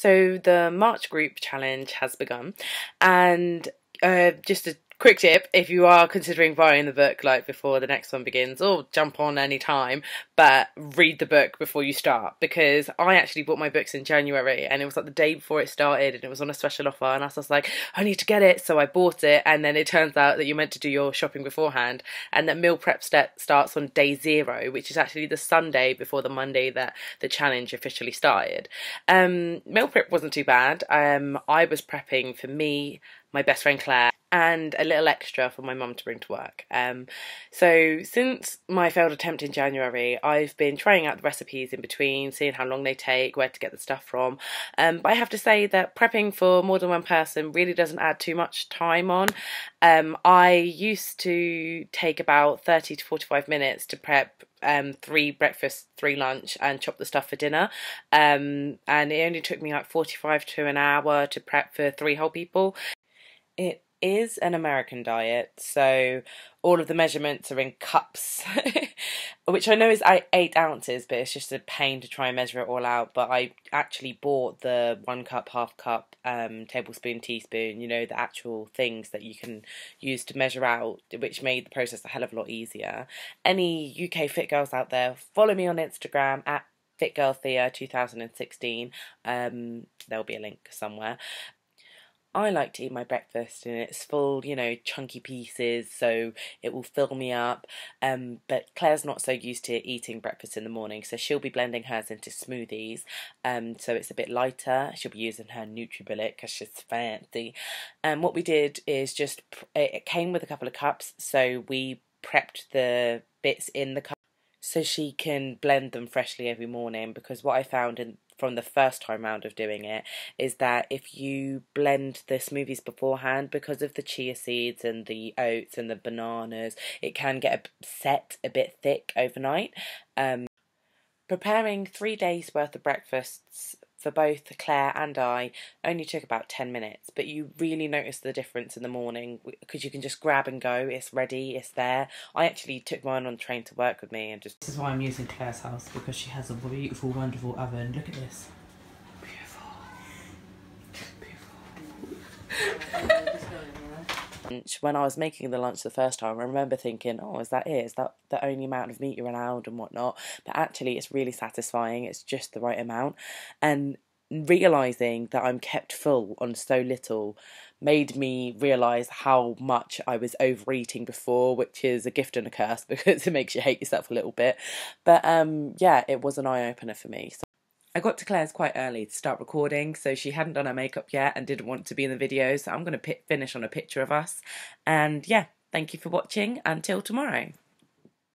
So the March group challenge has begun, and just a quick tip, if you are considering buying the book like before the next one begins, or jump on any time, but read the book before you start, because I actually bought my books in January and it was like the day before it started and it was on a special offer, and I was like, I need to get it, so I bought it. And then it turns out that you're meant to do your shopping beforehand, and that meal prep starts on day 0, which is actually the Sunday before the Monday that the challenge officially started. Meal prep wasn't too bad. I was prepping for me, my best friend Claire, and a little extra for my mum to bring to work. So since my failed attempt in January, I've been trying out the recipes in between, seeing how long they take, where to get the stuff from. But I have to say that prepping for more than one person really doesn't add too much time on. I used to take about 30 to 45 minutes to prep 3 breakfast, 3 lunch, and chop the stuff for dinner. And it only took me like 45 to an hour to prep for 3 whole people. It is an American diet, so all of the measurements are in cups, which I know is 8 ounces, but it's just a pain to try and measure it all out. But I actually bought the 1 cup, half cup, tablespoon, teaspoon, you know, the actual things that you can use to measure out, which made the process a hell of a lot easier. Any UK fit girls out there, follow me on Instagram at FitGirlThea2016. There'll be a link somewhere. I like to eat my breakfast and it's full, you know, chunky pieces, so it will fill me up. But Claire's not so used to eating breakfast in the morning, so she'll be blending hers into smoothies. So it's a bit lighter. She'll be using her NutriBullet because she's fancy. And what we did is just, it came with a couple of cups, so we prepped the bits in the cup so she can blend them freshly every morning, because what I found from the first time round of doing it is that if you blend the smoothies beforehand, because of the chia seeds and the oats and the bananas, it can get set a bit thick overnight. Preparing 3 days worth of breakfasts for both Claire and I only took about 10 minutes, but you really notice the difference in the morning because you can just grab and go. It's ready, it's there. I actually took mine on the train to work with me and just... This is why I'm using Claire's house, because she has a beautiful, wonderful oven. Look at this. Beautiful. When I was making the lunch the first time, I remember thinking, oh, is that it? Is that the only amount of meat you're allowed and whatnot? But actually it's really satisfying. It's just the right amount. And realising that I'm kept full on so little made me realise how much I was overeating before, which is a gift and a curse because it makes you hate yourself a little bit. But yeah, it was an eye-opener for me. So I got to Claire's quite early to start recording, so she hadn't done her makeup yet and didn't want to be in the video, so I'm going to finish on a picture of us. And yeah, thank you for watching. Until tomorrow.